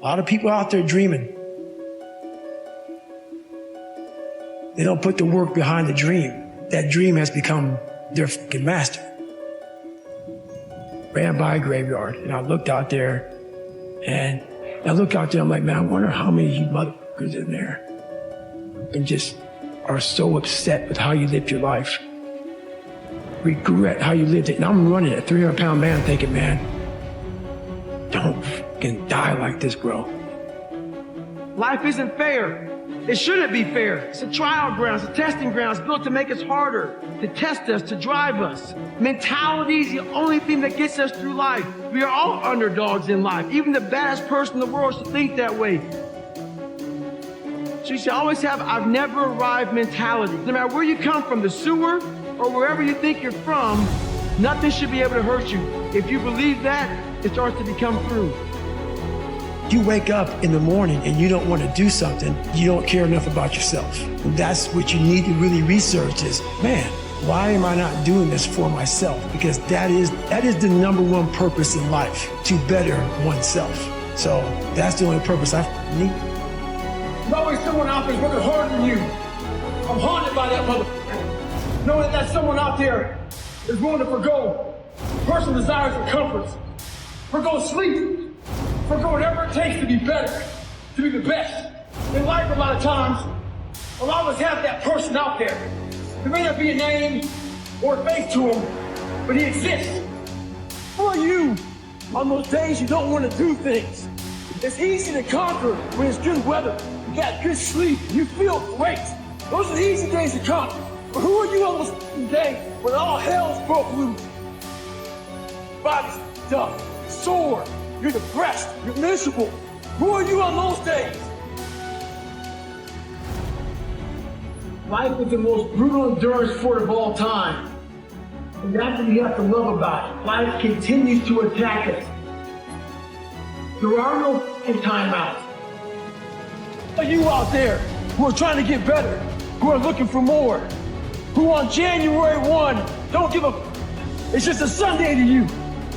A lot of people out there dreaming. They don't put the work behind the dream. That dream has become their fucking master. Ran by a graveyard, and I looked out there, and I'm like, man, I wonder how many of you motherfuckers in there and just are so upset with how you lived your life. Regret how you lived it. And I'm running a 300-pound man thinking, man, don't fucking die like this, bro. Life isn't fair. It shouldn't be fair. It's a trial ground, it's a testing ground. It's built to make us harder, to test us, to drive us. Mentality is the only thing that gets us through life. We are all underdogs in life. Even the baddest person in the world should think that way. So you should always have I've never arrived mentality. No matter where you come from, the sewer or wherever you think you're from, nothing should be able to hurt you. If you believe that, it starts to become true. You wake up in the morning and you don't want to do something, you don't care enough about yourself. And that's what you need to really research is, man, why am I not doing this for myself? Because that is the number one purpose in life, to better oneself. So that's the only purpose I need. There's always someone out there working harder than you. I'm haunted by that motherfucker. Knowing that someone out there is willing to forgo personal desires and comforts, forgo sleep, forgo whatever it takes to be better, to be the best. In life, a lot of times, a lot of us have that person out there. There may not be a name or a face to him, but he exists. Who are you on those days you don't want to do things? It's easy to conquer when it's good weather, you got good sleep, you feel great. Those are the easy days to conquer. But who are you on those days when all hell's broke loose? Body's tough, sore, you're depressed, you're miserable. Who are you on those days? Life is the most brutal endurance sport of all time. And that's what you have to love about it. Life continues to attack us. There are no timeouts. Are you out there who are trying to get better, who are looking for more, who on January 1 don't give a it's just a Sunday to you.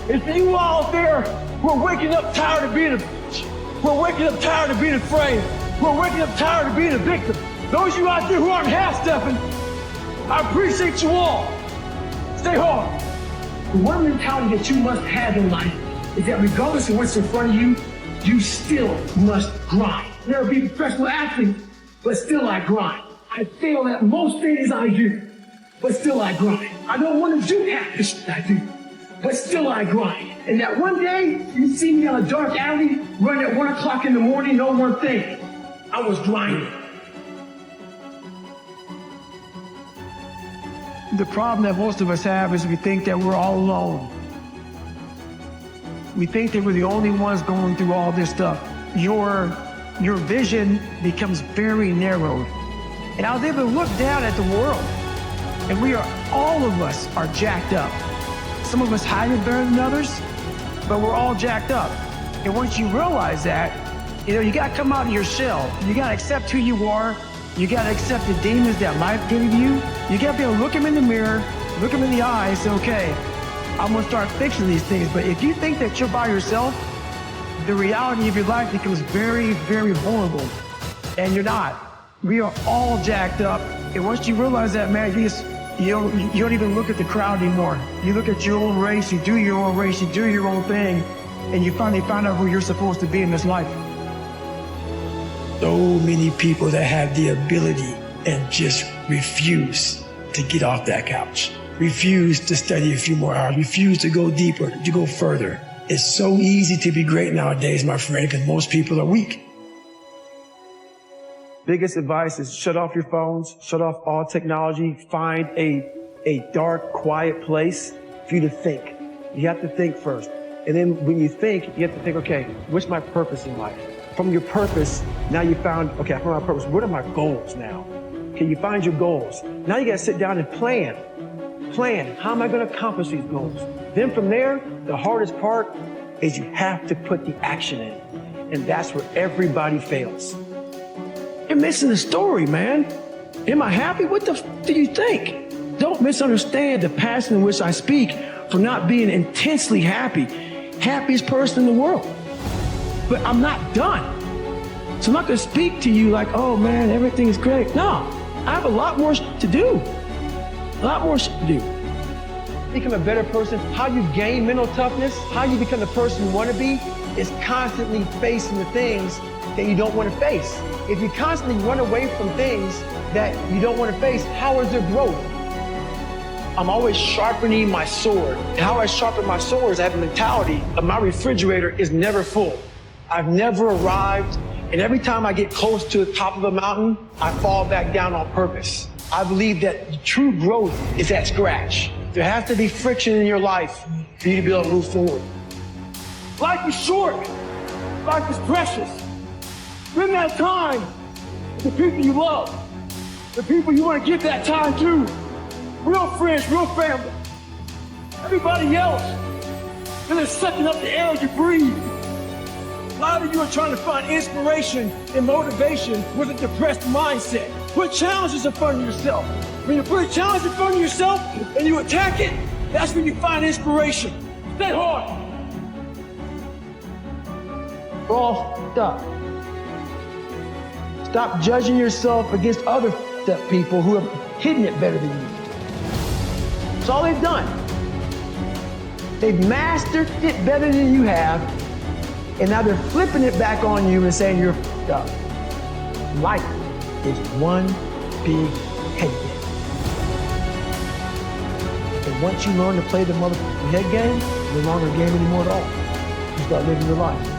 It's for you out there who are waking up tired of being a bitch, who are waking up tired of being afraid, who are waking up tired of being a victim. Those of you out there who aren't half-stepping, I appreciate you all. Stay hard. The one mentality that you must have in life is that regardless of what's in front of you, you still must grind. Never be a professional athlete, but still I grind. I fail at most things I do, but still I grind. I don't want to do half the shit I do, but still I grind. And that one day, you see me on a dark alley, running at 1 o'clock in the morning, know one thing, I was grinding. The problem that most of us have is we think that we're all alone. We think that we're the only ones going through all this stuff. Your vision becomes very narrowed. And I was able to look down at the world, and all of us are jacked up. Some of us hide it better than others, but we're all jacked up. And once you realize that, you gotta come out of your shell. You gotta accept who you are. You gotta accept the demons that life gave you. You gotta be able to look them in the mirror, look them in the eye and say, okay, I'm gonna start fixing these things. But if you think that you're by yourself, the reality of your life becomes very, very vulnerable. And you're not. We are all jacked up. And once you realize that, man, you don't even look at the crowd anymore. You look at your own race, you do your own race, you do your own thing, and you finally find out who you're supposed to be in this life. So many people that have the ability and just refuse to get off that couch, refuse to study a few more hours, refuse to go deeper, to go further. It's so easy to be great nowadays, my friend, because most people are weak. Biggest advice is shut off your phones, shut off all technology, find a dark, quiet place for you to think. You have to think first. And then when you think, you have to think, okay, what's my purpose in life? From your purpose, now you found, okay, I found my purpose. What are my goals now? Okay, you find your goals. Now you gotta sit down and plan. Plan, how am I gonna accomplish these goals? Then from there, the hardest part is you have to put the action in. And that's where everybody fails. You're missing the story, man. Am I happy? What the do you think? Don't misunderstand the passion in which I speak for not being intensely happy. Happiest person in the world. but I'm not done. So I'm not gonna speak to you like, oh man, everything is great. No, I have a lot more to do. A lot more to do. Become a better person, how you gain mental toughness, how you become the person you wanna be, is constantly facing the things that you don't wanna face. If you constantly run away from things that you don't wanna face, how is there growth? I'm always sharpening my sword. And how I sharpen my sword is I have a mentality of my refrigerator is never full. I've never arrived, and every time I get close to the top of a mountain, I fall back down on purpose. I believe that true growth is at scratch. There has to be friction in your life for you to be able to move forward. Life is short. Life is precious. Spend that time with the people you love, the people you want to give that time to. Real friends, real family. Everybody else, they're just sucking up the air you breathe. A lot of you are trying to find inspiration and motivation with a depressed mindset. Put challenges in front of yourself. When you put a challenge in front of yourself and you attack it, that's when you find inspiration. Stay hard. All stop. Stop judging yourself against other people who have hidden it better than you. That's all they've done. They've mastered it better than you have, and now they're flipping it back on you and saying you're f***ed up. Life is one big head game. And once you learn to play the motherfucking head game, you're no longer a game anymore at all. You start living your life.